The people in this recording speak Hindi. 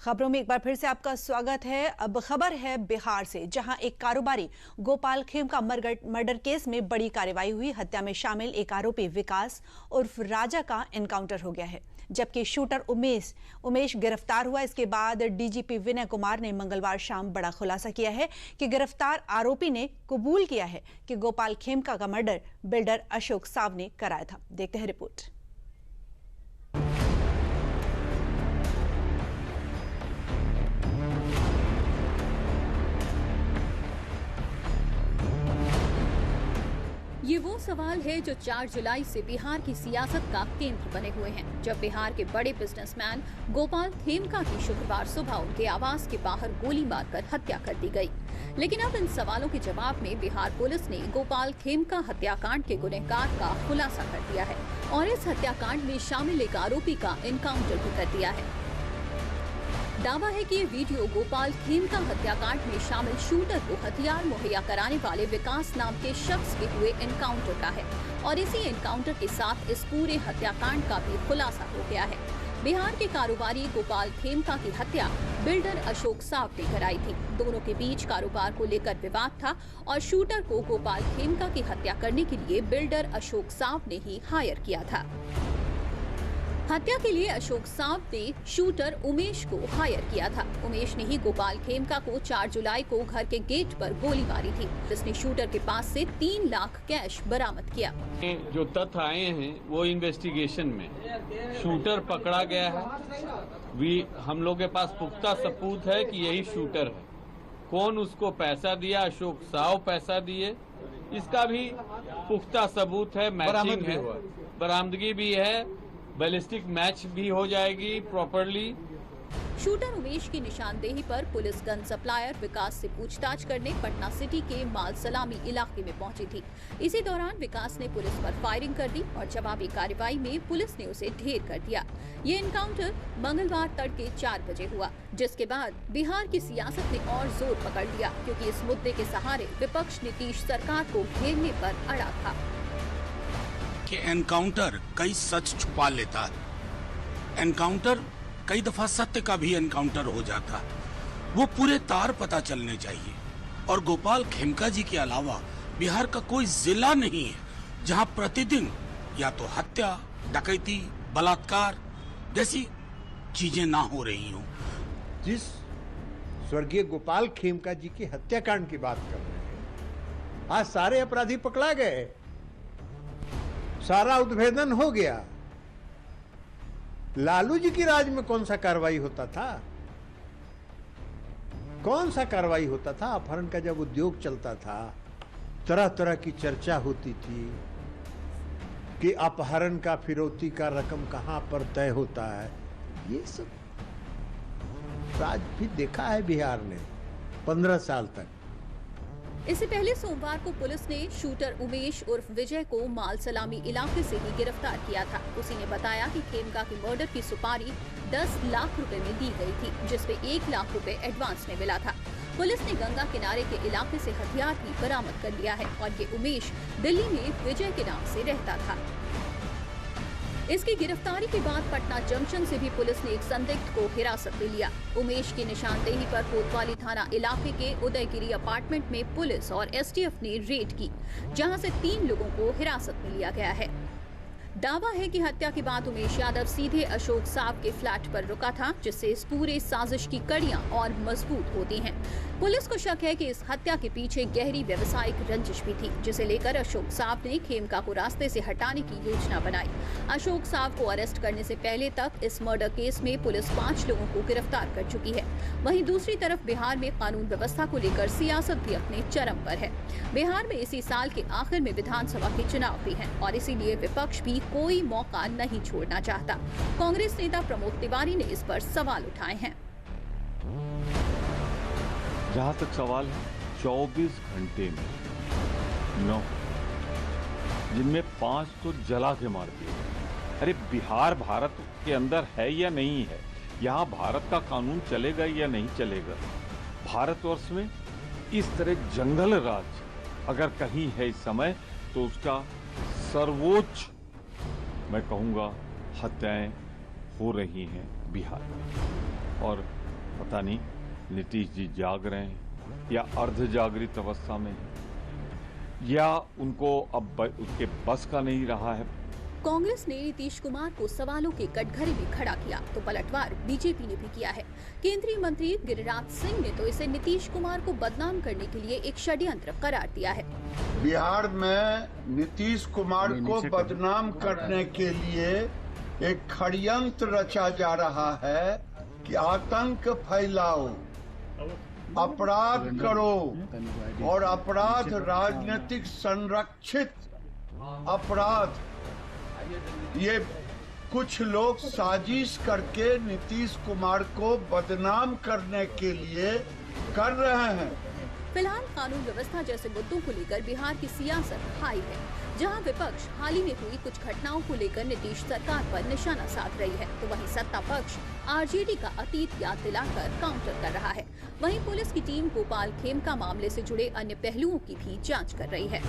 खबरों में एक बार फिर से आपका स्वागत है। अब खबर है बिहार से, जहां एक कारोबारी गोपाल खेमका मर्डर केस में बड़ी कार्रवाई हुई। हत्या में शामिल एक आरोपी विकास उर्फ राजा का एनकाउंटर हो गया है, जबकि शूटर उमेश गिरफ्तार हुआ। इसके बाद डीजीपी विनय कुमार ने मंगलवार शाम बड़ा खुलासा किया है कि गिरफ्तार आरोपी ने कबूल किया है कि गोपाल खेमका का मर्डर बिल्डर अशोक साव ने कराया था। देखते हैं रिपोर्ट। ये वो सवाल है जो 4 जुलाई से बिहार की सियासत का केंद्र बने हुए हैं, जब बिहार के बड़े बिजनेसमैन गोपाल खेमका की शुक्रवार सुबह उनके आवास के बाहर गोली मारकर हत्या कर दी गई। लेकिन अब इन सवालों के जवाब में बिहार पुलिस ने गोपाल खेमका हत्याकांड के गुनहगार का खुलासा कर दिया है और इस हत्याकांड में शामिल एक आरोपी का एनकाउंटर भी कर दिया है। दावा है कि ये वीडियो गोपाल खेमका हत्याकांड में शामिल शूटर को हथियार मुहैया कराने वाले विकास नाम के शख्स के हुए एनकाउंटर का है और इसी एनकाउंटर के साथ इस पूरे हत्याकांड का भी खुलासा हो गया है। बिहार के कारोबारी गोपाल खेमका की हत्या बिल्डर अशोक साव ने कराई थी। दोनों के बीच कारोबार को लेकर विवाद था और शूटर को गोपाल खेमका की हत्या करने के लिए बिल्डर अशोक साव ने ही हायर किया था। हत्या के लिए अशोक साव ने शूटर उमेश को हायर किया था। उमेश ने ही गोपाल खेमका को 4 जुलाई को घर के गेट पर गोली मारी थी, जिसने शूटर के पास से 3 लाख कैश बरामद किया। जो तथ्य आए हैं वो इन्वेस्टिगेशन में शूटर पकड़ा गया है। हम लोग के पास पुख्ता सबूत है कि यही शूटर है। कौन उसको पैसा दिया, अशोक साव पैसा दिए, इसका भी पुख्ता सबूत है। मैचिंग है, बरामदगी भी है, बैलिस्टिक मैच भी हो जाएगी प्रॉपरली। शूटर उमेश की निशानदेही पर पुलिस गन सप्लायर विकास से पूछताछ करने पटना सिटी के माल सलामी इलाके में पहुंची थी। इसी दौरान विकास ने पुलिस पर फायरिंग कर दी और जवाबी कार्रवाई में पुलिस ने उसे ढेर कर दिया। ये एनकाउंटर मंगलवार तड़के 4 बजे हुआ, जिसके बाद बिहार की सियासत ने और जोर पकड़ लिया, क्योंकि इस मुद्दे के सहारे विपक्ष नीतीश सरकार को घेरने पर अड़ा था। कि एनकाउंटर कई सच छुपा लेता है। एनकाउंटर कई दफा सत्य का भी एनकाउंटर हो जाता है। वो पूरे तार पता चलने चाहिए। और गोपाल खेमका जी के अलावा बिहार का कोई जिला नहीं है जहां प्रतिदिन या तो हत्या, डकैती, बलात्कार जैसी चीजें ना हो रही हों। जिस स्वर्गीय गोपाल खेमका जी की हत्याकांड की बात कर रहे हैं, आज सारे अपराधी पकड़ा गए, सारा उद्भेदन हो गया। लालू जी की राज में कौन सा कार्रवाई होता था? कौन सा कार्रवाई होता था? अपहरण का जब उद्योग चलता था, तरह तरह की चर्चा होती थी कि अपहरण का, फिरौती का रकम कहां पर तय होता है। ये सब राज भी देखा है बिहार ने 15 साल तक। इससे पहले सोमवार को पुलिस ने शूटर उमेश उर्फ विजय को माल सलामी इलाके से ही गिरफ्तार किया था। उसी ने बताया कि खेमका की मर्डर की सुपारी 10 लाख रुपए में दी गई थी, जिसमें 1 लाख रुपए एडवांस में मिला था। पुलिस ने गंगा किनारे के इलाके से हथियार भी बरामद कर लिया है और ये उमेश दिल्ली में विजय के नाम से रहता था। इसकी गिरफ्तारी के बाद पटना जंक्शन से भी पुलिस ने एक संदिग्ध को हिरासत में लिया। उमेश की निशानदेही पर कोतवाली थाना इलाके के उदयगिरी अपार्टमेंट में पुलिस और एसटीएफ ने रेड की, जहां से 3 लोगों को हिरासत में लिया गया है। दावा है कि हत्या के बाद उमेश यादव सीधे अशोक साव के फ्लैट पर रुका था, जिससे इस पूरे साजिश की कड़ियां और मजबूत होती हैं। पुलिस को शक है कि इस हत्या के पीछे गहरी व्यवसायिक रंजिश भी थी, जिसे लेकर अशोक साव ने खेमका को रास्ते से हटाने की योजना बनाई। अशोक साव को अरेस्ट करने से पहले तक इस मर्डर केस में पुलिस 5 लोगों को गिरफ्तार कर चुकी है। वहीं दूसरी तरफ बिहार में कानून व्यवस्था को लेकर सियासत भी अपने चरम पर है। बिहार में इसी साल के आखिर में विधानसभा के चुनाव भी हैं और इसीलिए विपक्ष भी कोई मौका नहीं छोड़ना चाहता। कांग्रेस नेता प्रमोद तिवारी ने इस पर सवाल उठाए हैं। जहां तक सवाल है, 24 घंटे में 9, जिनमें 5 तो जला के मार दिए। अरे बिहार भारत के अंदर है या नहीं है? यहाँ भारत का कानून चलेगा या नहीं चलेगा? भारतवर्ष में इस तरह जंगल राज अगर कहीं है इस समय, तो उसका सर्वोच्च मैं कहूँगा हत्याएं हो रही हैं बिहार में। और पता नहीं नीतीश जी जाग रहे हैं या अर्ध जागृत अवस्था में हैं, या उनको अब उसके बस का नहीं रहा है। कांग्रेस ने नीतीश कुमार को सवालों के कटघरे में खड़ा किया तो पलटवार बीजेपी ने भी किया है। केंद्रीय मंत्री गिरिराज सिंह ने तो इसे नीतीश कुमार को बदनाम करने के लिए एक षड्यंत्र करार दिया है। बिहार में नीतीश कुमार को बदनाम करने के लिए एक षड्यंत्र रचा जा रहा है कि आतंक फैलाओ, अपराध करो और अपराध राजनीतिक संरक्षित अपराध, ये कुछ लोग साजिश करके नीतीश कुमार को बदनाम करने के लिए कर रहे हैं। फिलहाल कानून व्यवस्था जैसे मुद्दों को लेकर बिहार की सियासत हाई है, जहां विपक्ष हाल ही में हुई कुछ घटनाओं को लेकर नीतीश सरकार पर निशाना साध रही है, तो वहीं सत्ता पक्ष आरजेडी का अतीत याद दिलाकर काउंटर कर रहा है। वहीं पुलिस की टीम गोपाल खेमका मामले से जुड़े अन्य पहलुओं की भी जांच कर रही है।